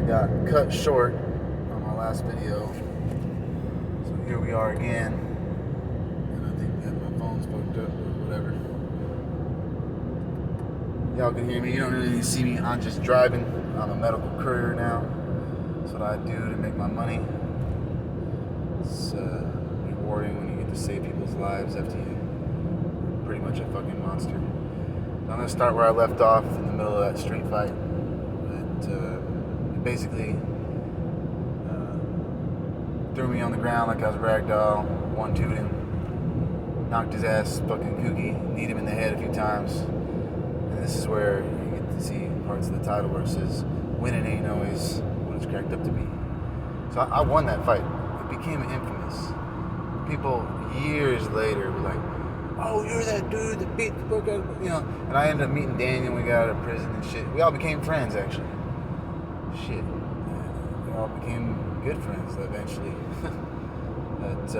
got cut short on my last video. So here we are again. And I think that my phone's fucked up or whatever. Y'all can hear me. You don't really see me. I'm just driving. I'm a medical courier now. That's what I do to make my money. It's rewarding when you get to save people's lives after you're pretty much a fucking monster. So I'm going to start where I left off in the middle of that street fight. It basically threw me on the ground like I was a ragdoll, one-twoed him, knocked his ass fucking kooky, kneed him in the head a few times. And this is where you get to see parts of the title where it says, winning ain't always what it's cracked up to be. So I won that fight. It became infamous. People years later were like, oh, you're that dude that beat the fuck out of, you know. And I ended up meeting Daniel when we got out of prison and shit. We all became friends, actually. Shit. We all became good friends eventually. But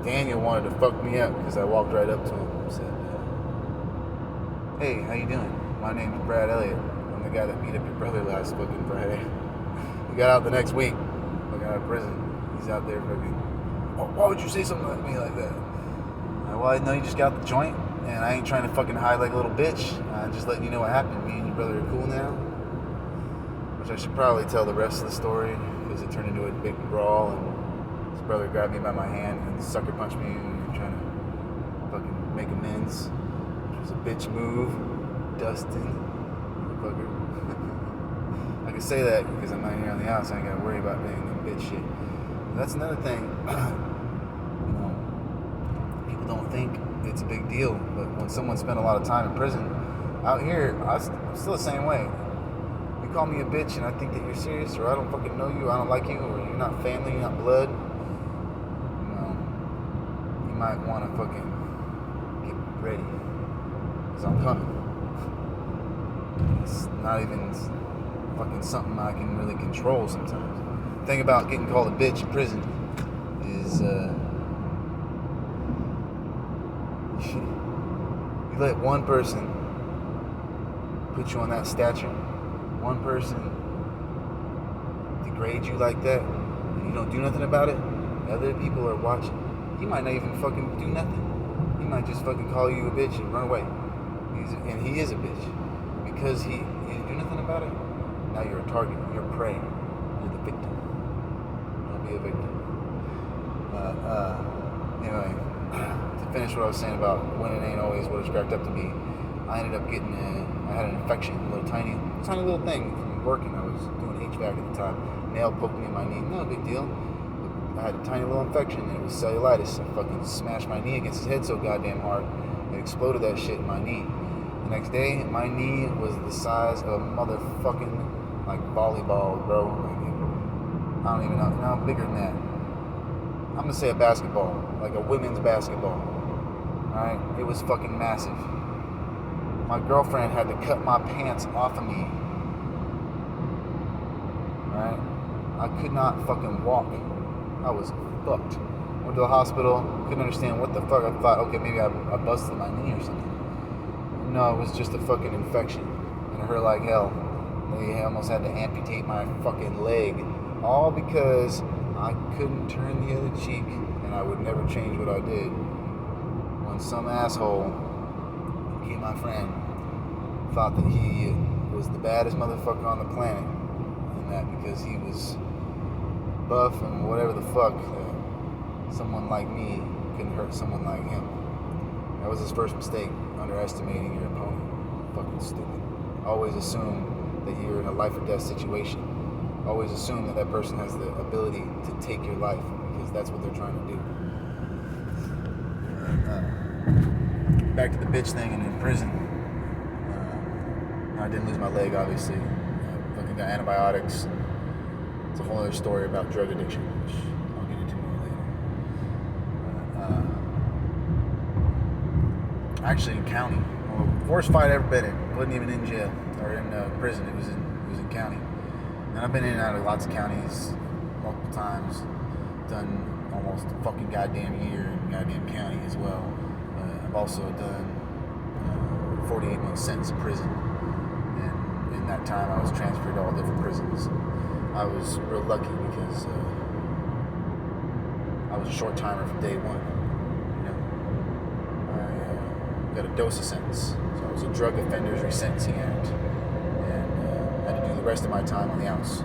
Daniel wanted to fuck me up because I walked right up to him and said, hey, how you doing? My name's Brad Elliott. I'm the guy that beat up your brother last fucking Friday. He got out the next week. Fucking out of prison. He's out there fucking, why would you say something like me like that? Well, I know you just got the joint, and I ain't trying to fucking hide like a little bitch. I'm just letting you know what happened. Me and your brother are cool now. Which I should probably tell the rest of the story, because it turned into a big brawl, and his brother grabbed me by my hand and sucker punched me, and we were trying to fucking make amends. Which was a bitch move. Dustin. Motherfucker. I can say that because I'm not here on the outs. I ain't got to worry about being the bitch shit. But that's another thing. Don't think it's a big deal, but when someone spent a lot of time in prison, out here, I'm still the same way. You call me a bitch and I think that you're serious, or I don't fucking know you, I don't like you, or you're not family, you're not blood, you might want to fucking get ready, because I'm coming. It's not even fucking something I can really control sometimes. The thing about getting called a bitch in prison is, you let one person put you on that stature, one person degrade you like that, and you don't do nothing about it, other people are watching. He might not even fucking do nothing. He might just fucking call you a bitch and run away. And he is a bitch. Because he didn't do nothing about it, now you're a target, you're prey, you're the victim. Don't be a victim. Anyway, to finish what I was saying about winning ain't always what it's cracked up to be, I ended up getting I had an infection, a little tiny little thing from working. I was doing HVAC at the time. Nail poked me in my knee, no big deal. I had a tiny little infection, and it was cellulitis. I fucking smashed my knee against his head so goddamn hard, it exploded that shit in my knee. The next day, my knee was the size of a motherfucking, like, volleyball, bro. Like, I don't even know, no, bigger than that. I'm gonna say a basketball, like a women's basketball. Alright? It was fucking massive. My girlfriend had to cut my pants off of me. Alright? I could not fucking walk. I was fucked. Went to the hospital, couldn't understand what the fuck. I thought, okay, maybe I busted my knee or something. No, it was just a fucking infection. And it hurt like hell. They almost had to amputate my fucking leg. All because I couldn't turn the other cheek, and I would never change what I did. When some asshole, he, my friend, thought that he was the baddest motherfucker on the planet, and that because he was buff and whatever the fuck, someone like me couldn't hurt someone like him. That was his first mistake, underestimating your opponent. Fucking stupid. Always assume that you're in a life or death situation. Always assume that person has the ability to take your life, because that's what they're trying to do. Back to the bitch thing and in prison. I didn't lose my leg, obviously. I fucking got antibiotics. It's a whole other story about drug addiction, which I'll get into more later. Actually, in county. Well, worst fight I ever been in. Wasn't even in jail or in prison. It was in county. And I've been in and out of lots of counties multiple times. Done almost a fucking goddamn year in goddamn county as well. I've also done 48-month sentence in prison. And in that time, I was transferred to all different prisons. I was real lucky because I was a short timer from day one. I got a dose of sentence. So I was a Drug Offenders Resentencing Act, and had to do the rest of my time on the outs.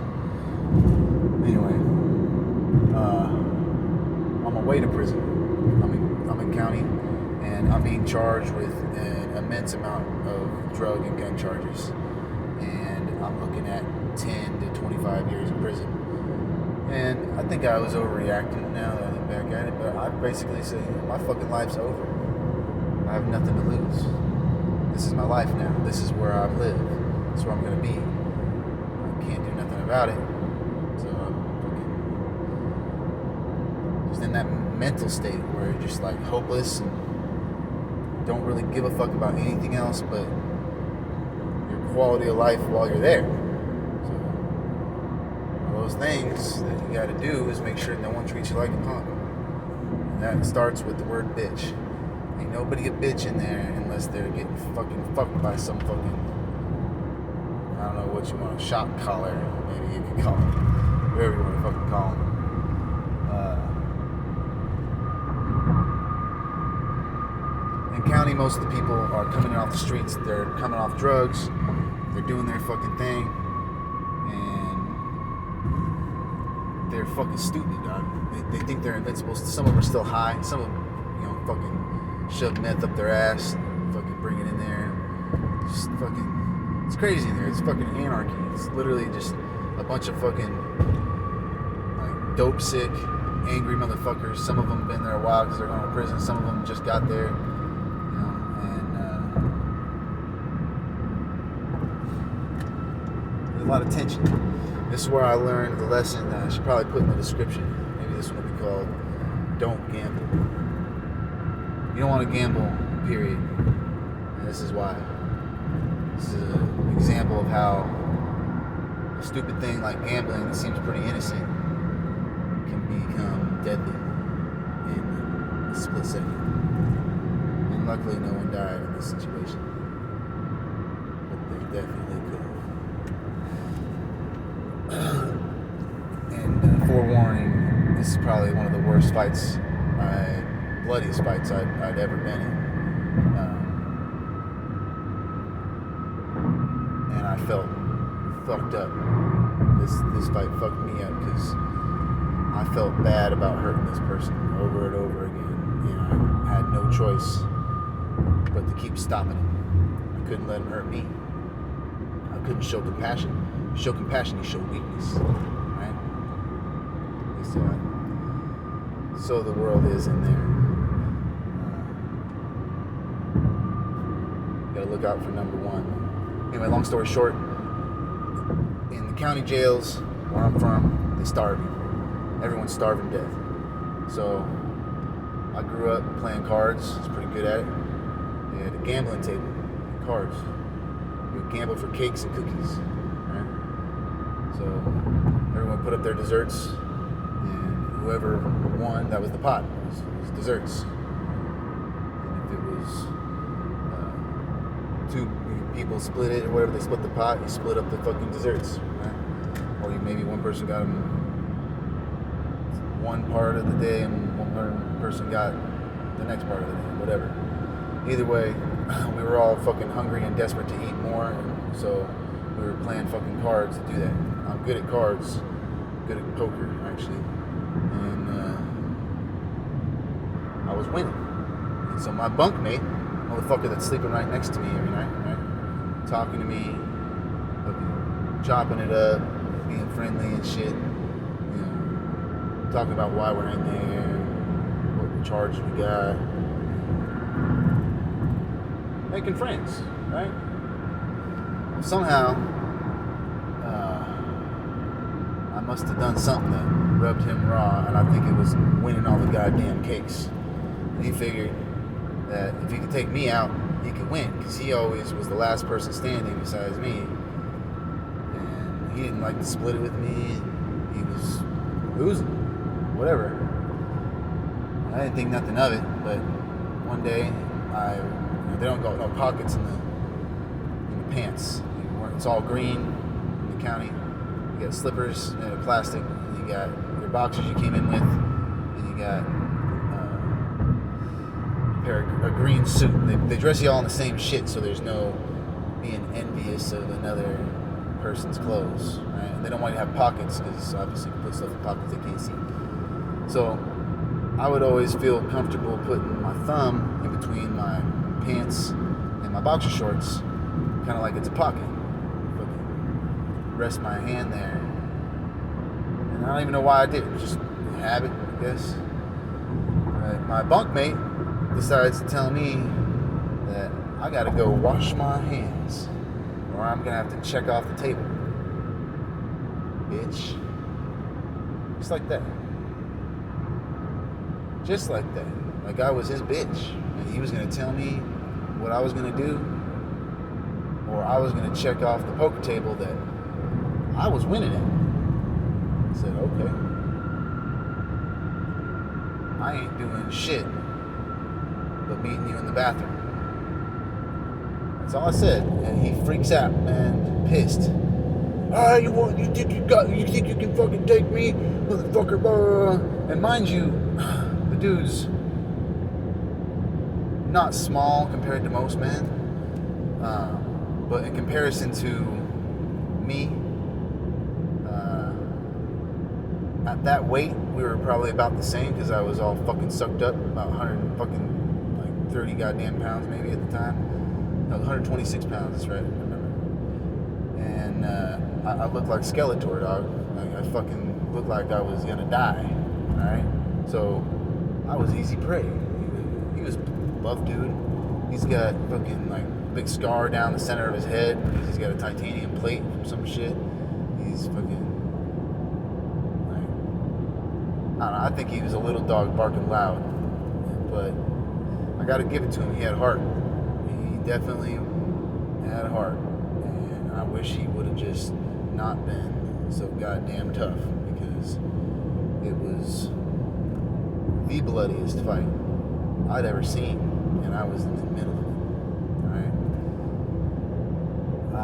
Anyway, on my way to prison, I'm in county, and I'm being charged with an immense amount of drug and gun charges, and I'm looking at 10 to 25 years in prison. And I think I was overreacting now that I look back at it, but I basically say, my fucking life's over. I have nothing to lose. This is my life now. This is where I've lived. This is where I'm gonna be. I can't do nothing about it. So I'm fucking just in that mental state where you're just like hopeless and don't really give a fuck about anything else but your quality of life while you're there. So one of those things that you gotta do is make sure no one treats you like a punk. And that starts with the word bitch. Ain't nobody a bitch in there unless they're getting fucking fucked by some fucking, I don't know what you want, a shock collar, maybe you could call them, whatever you want to fucking call them. In county, most of the people are coming in off the streets. They're coming off drugs. They're doing their fucking thing, and they're fucking stupid, dog. They think they're invincible. Some of them are still high. Some of them, fucking shove meth up their ass, fucking bring it in there. Just fucking, it's crazy in there. It's fucking anarchy. It's literally just a bunch of fucking like dope sick, angry motherfuckers. Some of them have been there a while because they're going to prison. Some of them just got there. A lot of tension. This is where I learned the lesson that I should probably put in the description. Maybe this one will be called "Don't Gamble." You don't want to gamble, period. And this is why. This is an example of how a stupid thing like gambling that seems pretty innocent can become deadly in a split second. And luckily no one died in this situation. But they definitely could have. And forewarning, this is probably one of the worst fights, bloodiest fights I'd ever been in. And I felt fucked up. This fight fucked me up because I felt bad about hurting this person over and over again. And I had no choice but to keep stopping him. I couldn't let him hurt me. I couldn't show compassion. You show compassion, you show weakness, right? So the world is in there. You gotta look out for number one. Anyway, long story short, in the county jails where I'm from, they starve you. Everyone's starving to death. So I grew up playing cards. I was pretty good at it. They had a gambling table, cards. You would gamble for cakes and cookies. So everyone put up their desserts, and whoever won, that was the pot. It was desserts. And if it was two people split it or whatever, they split the pot, you split up the fucking desserts, right? Or maybe one person got them one part of the day and one person got the next part of the day, whatever. Either way, we were all fucking hungry and desperate to eat more, and so we were playing fucking cards to do that. I'm good at cards, good at poker, actually. And I was winning. And so my bunkmate, motherfucker that's sleeping right next to me every night, right? Talking to me, fucking chopping it up, being friendly and shit. Talking about why we're in there, what charges we got. Making friends, right? Somehow, I must have done something that rubbed him raw, and I think it was winning all the goddamn cakes. And he figured that if he could take me out, he could win, because he always was the last person standing besides me. And he didn't like to split it with me. He was losing, whatever. I didn't think nothing of it, but one day, they don't got no pockets in the pants. It's all green in the county. You got slippers made of plastic. You got your boxers you came in with, and you got a green suit. They dress you all in the same shit, so there's no being envious of another person's clothes, right? And they don't want you to have pockets because obviously you put stuff in pockets they can't see. So I would always feel comfortable putting my thumb in between my pants and my boxer shorts, kind of like it's a pocket. Rest my hand there, and I don't even know why I did it. Just a habit, I guess. Right. My bunkmate decides to tell me that I gotta go wash my hands or I'm gonna have to check off the table. Bitch. Just like that. Just like that. Like I was his bitch. And he was gonna tell me what I was gonna do, or I was gonna check off the poker table that I was winning it. I said, okay. I ain't doing shit but meeting you in the bathroom. That's all I said. And he freaks out, man, pissed. You think you can fucking take me, motherfucker, blah. And mind you, the dude's not small compared to most men. But in comparison to me, at that weight, we were probably about the same because I was all fucking sucked up, about 100 fucking 30 goddamn pounds maybe at the time. No, 126 pounds, that's right, I remember. And I looked like Skeletor, dog. Like, I fucking looked like I was gonna die, alright? So, I was easy prey. He was a buff dude. He's got fucking, like, big scar down the center of his head because he's got a titanium plate from some shit. He's fucking, like, I don't know, I think he was a little dog barking loud. But I gotta give it to him, he had heart. He definitely had heart. And I wish he would have just not been so goddamn tough, because it was the bloodiest fight I'd ever seen, and I was in the middle of it. Alright? I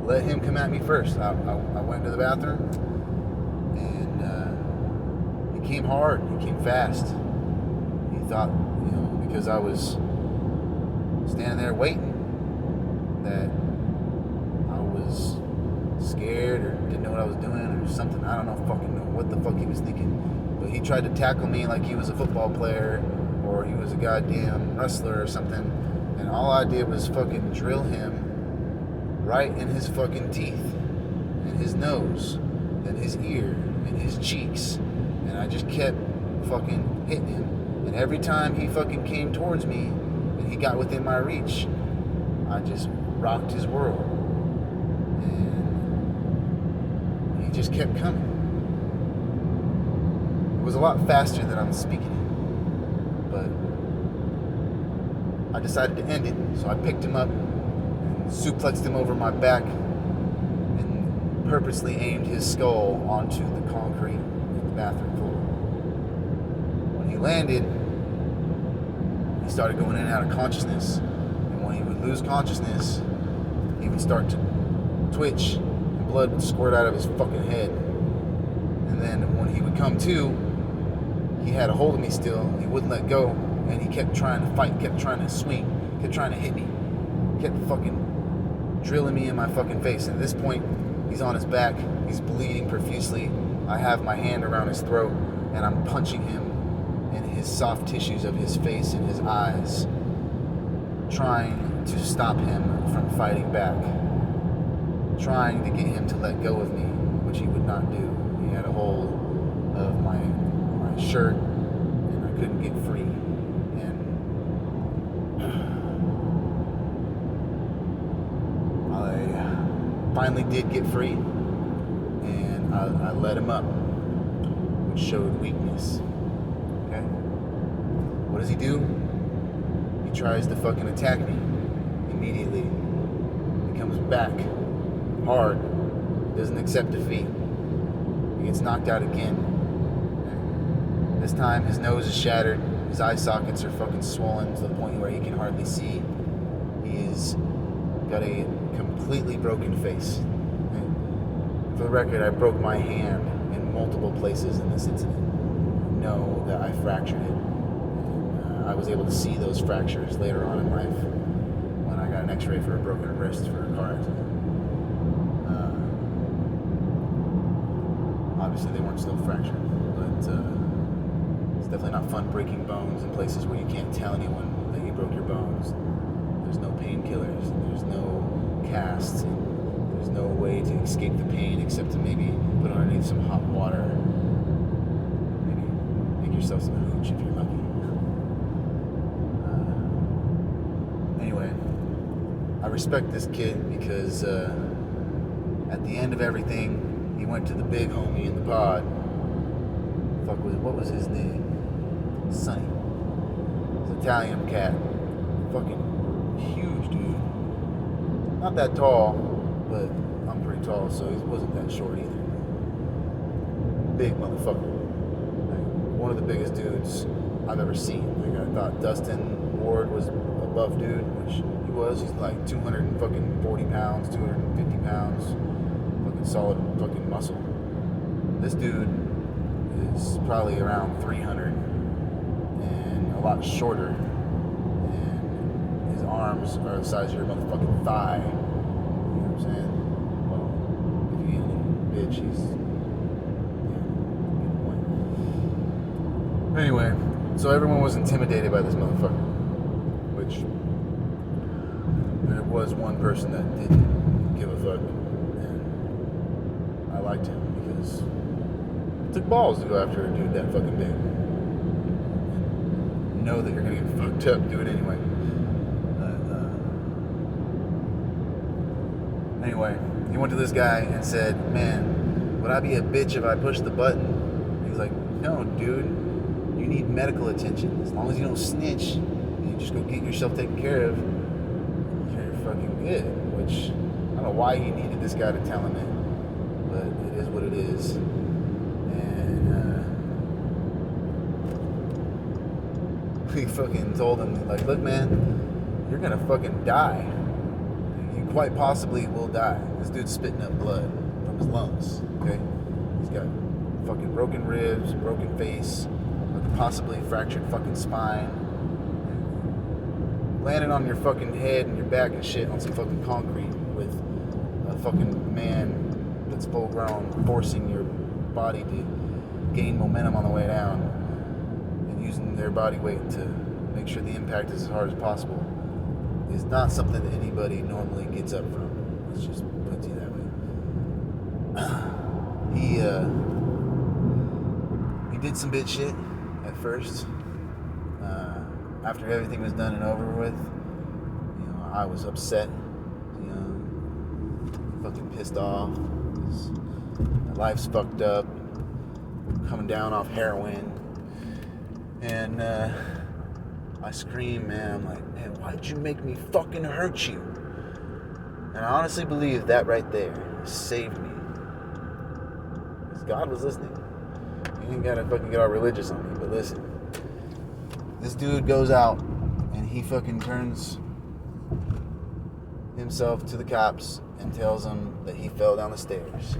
let him come at me first. I went to the bathroom, and he came hard, he came fast. He thought, because I was standing there waiting, that I was scared or didn't know what I was doing or something. I don't know what the fuck he was thinking. But he tried to tackle me like he was a football player or he was a goddamn wrestler or something. And all I did was fucking drill him right in his fucking teeth, in his nose, in his ear, in his cheeks. And I just kept fucking hitting him. And every time he fucking came towards me and he got within my reach, I just rocked his world. And he just kept coming. It was a lot faster than I'm speaking it. But I decided to end it, so I picked him up and suplexed him over my back and purposely aimed his skull onto the concrete in the bathroom floor. When he landed, he started going in and out of consciousness. And when he would lose consciousness, he would start to twitch and blood would squirt out of his fucking head. And then when he would come to, he had a hold of me still. He wouldn't let go. And he kept trying to fight, kept trying to swing, kept trying to hit me, kept fucking drilling me in my fucking face. And at this point, he's on his back, he's bleeding profusely. I have my hand around his throat, and I'm punching him in his soft tissues of his face and his eyes, trying to stop him from fighting back, trying to get him to let go of me, which he would not do. He had a hold of my shirt, and I couldn't get free. And I finally did get free, and I let him up, which showed weakness. Okay? What does he do? He tries to fucking attack me immediately. He comes back hard, doesn't accept defeat. He gets knocked out again. This time his nose is shattered, his eye sockets are fucking swollen to the point where he can hardly see. He's got a completely broken face. the record, I broke my hand in multiple places in this incident. I know that I fractured it. And, I was able to see those fractures later on in life when I got an x-ray for a broken wrist for a car accident. Obviously, they weren't still fractured, but it's definitely not fun breaking bones in places where you can't tell anyone that you broke your bones. There's no painkillers, there's no casts, and there's no way to escape the pain except to maybe put underneath some hot water. Maybe make yourself some hooch if you're lucky. Anyway, I respect this kid because at the end of everything, he went to the big homie in the pod. What was his name? Sonny. He's an Italian cat. Fucking huge dude. Not that tall, but I'm pretty tall, so he wasn't that short either. Big motherfucker. Like, one of the biggest dudes I've ever seen. Like, I thought Dustin Ward was a buff dude, which he was. He's like 240 pounds, 250 pounds. Fucking solid fucking muscle. This dude is probably around 300 and a lot shorter, and his arms are the size of your motherfucking thigh. You know what I'm saying? Well, if you ain't a little bitch, he's good point. Anyway, so everyone was intimidated by this motherfucker, which there was one person that didn't give a fuck, and I liked him because it took balls to go after a dude that fucking big. And know that you're gonna get fucked up, do it anyway. Anyway, he went to this guy and said, "Man, would I be a bitch if I pushed the button?" He's like, "No, dude, you need medical attention. As long as you don't snitch and you just go get yourself taken care of, you're fucking good." Which, I don't know why he needed this guy to tell him it, but it is what it is. He fucking told him, like, "Look, man, you're gonna fucking die. You quite possibly will die." This dude's spitting up blood from his lungs, okay? He's got fucking broken ribs, broken face, possibly fractured fucking spine, landing on your fucking head and your back and shit on some fucking concrete with a fucking man that's full grown forcing your body to gain momentum on the way down, using their body weight to make sure the impact is as hard as possible, is not something that anybody normally gets up from. Let's just put it that way. He did some bitch shit at first. After everything was done and over with, you know, I was upset, you know, fucking pissed off. My life's fucked up. Coming down off heroin. And I scream, man, I'm like, "Man, why'd you make me fucking hurt you?" And I honestly believe that right there saved me. Because God was listening. You ain't gotta fucking get all religious on me, but listen. This dude goes out and he fucking turns himself to the cops and tells them that he fell down the stairs.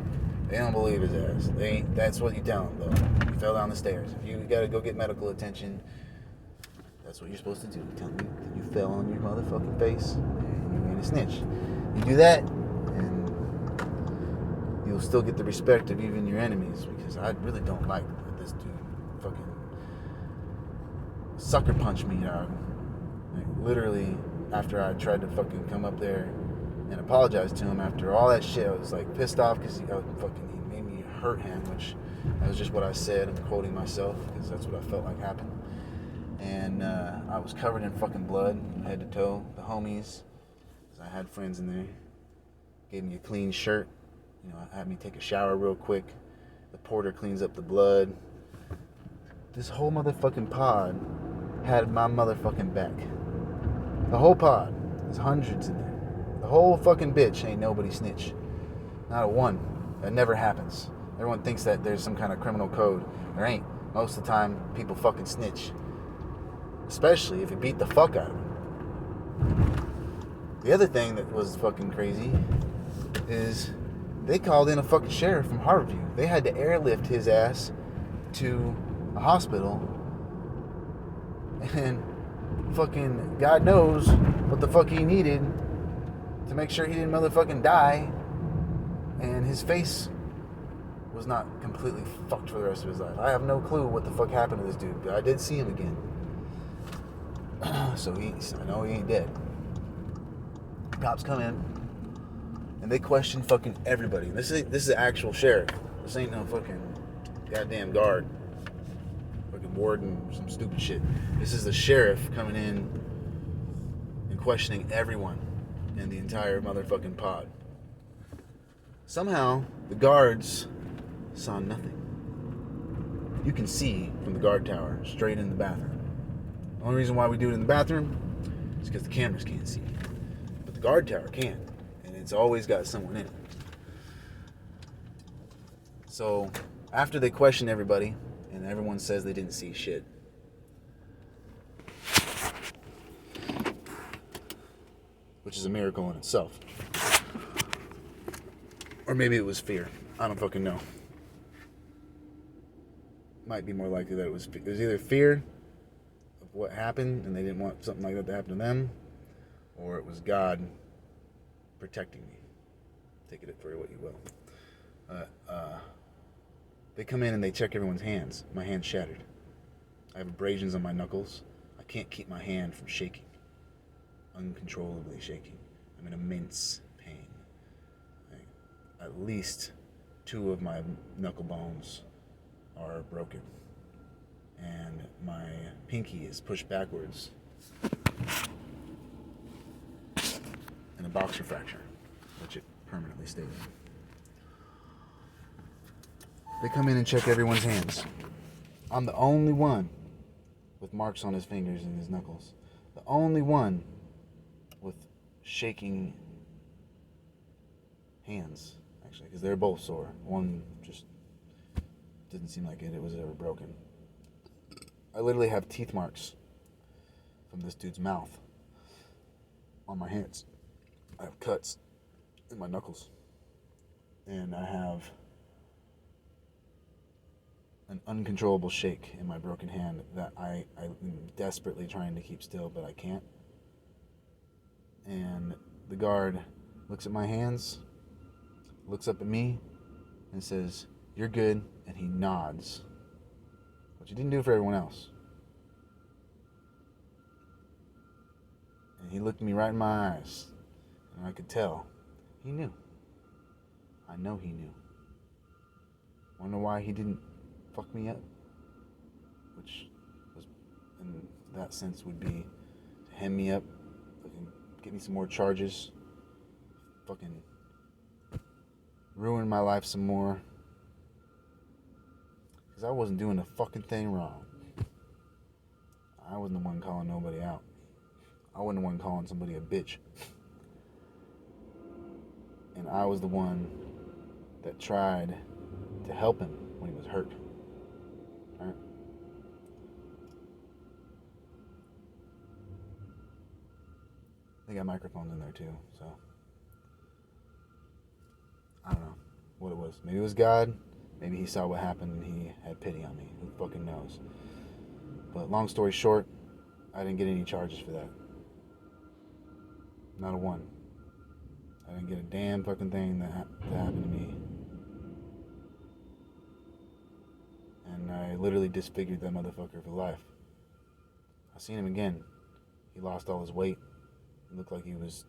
They don't believe his ass. That's what you tell them, though. You fell down the stairs. If you gotta go get medical attention, that's what you're supposed to do. Tell them that you fell on your motherfucking face and you ain't a snitch. You do that, and you'll still get the respect of even your enemies, because I really don't like that this dude fucking sucker punched me, dog. Like, literally, after I tried to fucking come up there and apologize to him after all that shit, I was like pissed off because he made me hurt him, which that was just what I said. I'm quoting myself because that's what I felt like happened. And I was covered in fucking blood from head to toe. The homies, because I had friends in there, gave me a clean shirt. You know, had me take a shower real quick. The porter cleans up the blood. This whole motherfucking pod had my motherfucking back. The whole pod. There's hundreds in there. The whole fucking bitch ain't nobody snitch. Not a one. That never happens. Everyone thinks that there's some kind of criminal code. There ain't. Most of the time, people fucking snitch. Especially if you beat the fuck out of them. The other thing that was fucking crazy is They called in a fucking sheriff from Harborview. They had to airlift his ass to a hospital. And fucking God knows what the fuck he needed to make sure he didn't motherfucking die. And his face was not completely fucked for the rest of his life. I have no clue what the fuck happened to this dude, but I did see him again. So I know he ain't dead. Cops come in and they question fucking everybody. This is an actual sheriff. This ain't no fucking goddamn guard, fucking warden, or some stupid shit. This is the sheriff coming in and questioning everyone in the entire motherfucking pod. Somehow the guards saw nothing. You can see from the guard tower straight in the bathroom. The only reason why we do it in the bathroom is because the cameras can't see. But the guard tower can. And it's always got someone in it. So after they question everybody and everyone says they didn't see shit, which is a miracle in itself. Or maybe it was fear. I don't fucking know. Might be more likely that it was either fear of what happened and they didn't want something like that to happen to them, or it was God protecting me. Take it for what you will. They come in and they check everyone's hands. My hand's shattered. I have abrasions on my knuckles. I can't keep my hand from shaking. Uncontrollably shaking. I'm in immense pain. At least 2 of my knuckle bones are broken. And my pinky is pushed backwards. And a boxer fracture, which it permanently stayed in. They come in and check everyone's hands. I'm the only one with marks on his fingers and his knuckles. The only one with shaking hands, actually, because they're both sore. One just didn't seem like it was ever broken. I literally have teeth marks from this dude's mouth on my hands. I have cuts in my knuckles. And I have an uncontrollable shake in my broken hand that I'm desperately trying to keep still, but I can't. And the guard looks at my hands, looks up at me, and says, "You're good," and he nods, which he didn't do for everyone else. And he looked me right in my eyes, and I could tell he knew. I know he knew. Wonder why he didn't fuck me up, which was, in that sense, would be to hem me up, fucking get me some more charges, fucking ruin my life some more, because I wasn't doing a fucking thing wrong. I wasn't the one calling nobody out. I wasn't the one calling somebody a bitch. And I was the one that tried to help him when he was hurt. Right? They got microphones in there too, so I don't know what it was. Maybe it was God. Maybe he saw what happened and he had pity on me. Who fucking knows? But long story short, I didn't get any charges for that. Not a one. I didn't get a damn fucking thing that happened to me. And I literally disfigured that motherfucker for life. I seen him again. He lost all his weight. He looked like he was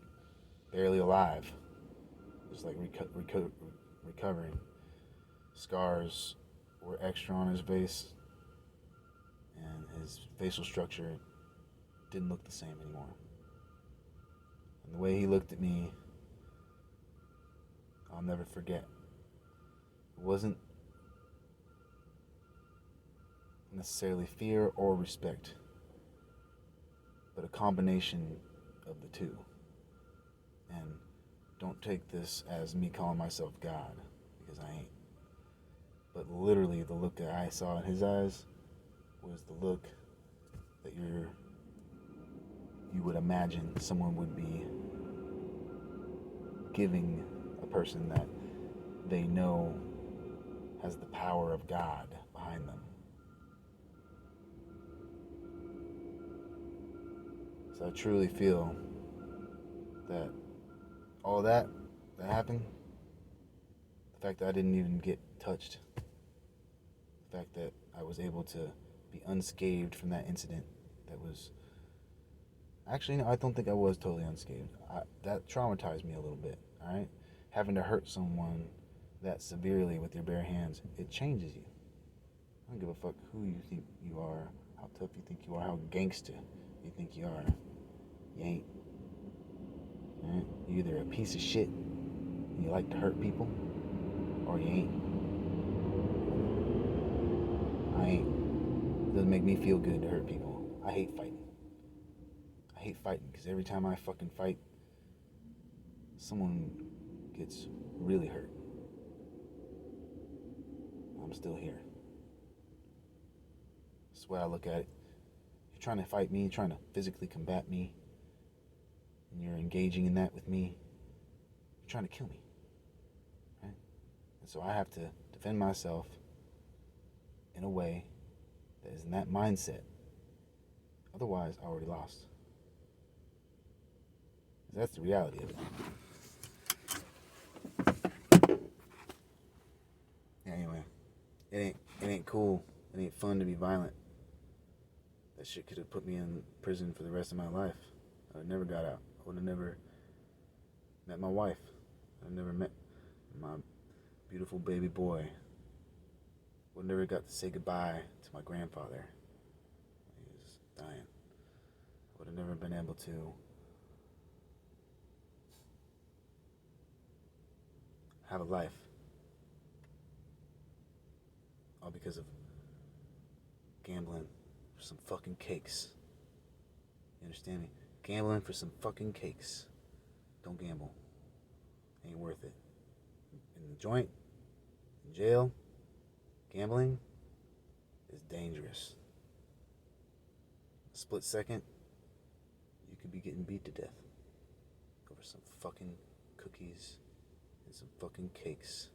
barely alive. Just like recovering. Scars were extra on his face. And his facial structure didn't look the same anymore. And the way he looked at me, I'll never forget. It wasn't necessarily fear or respect, but a combination of the two. And don't take this as me calling myself God, because I ain't. But literally the look that I saw in his eyes was the look that you would imagine someone would be giving a person that they know has the power of God behind them. So I truly feel that all that happened, the fact that I didn't even get touched, the fact that I was able to be unscathed from that incident, that was actually, no, I don't think I was totally unscathed. That traumatized me a little bit. All right, having to hurt someone that severely with your bare hands, it changes you. I don't give a fuck who you think you are, how tough you think you are, how gangster you think you are. You ain't. Right? You're either a piece of shit and you like to hurt people, or you ain't. I ain't. It doesn't make me feel good to hurt people. I hate fighting. I hate fighting because every time I fucking fight, someone gets really hurt. I'm still here. That's the way I look at it. You're trying to fight me, trying to physically combat me, and you're engaging in that with me. You're trying to kill me. Right? And so I have to defend myself in a way that is in that mindset. Otherwise, I already lost. That's the reality of it. Anyway, it ain't cool. It ain't fun to be violent. That shit could have put me in prison for the rest of my life. I would have never got out. I would have never met my wife. I never met my beautiful baby boy. I would never got to say goodbye to my grandfather. He was dying. I would have never been able to have a life. All because of gambling for some fucking cakes. You understand me? Gambling for some fucking cakes. Don't gamble. Ain't worth it. In the joint, in jail, gambling is dangerous. A split second, you could be getting beat to death over some fucking cookies and some fucking cakes.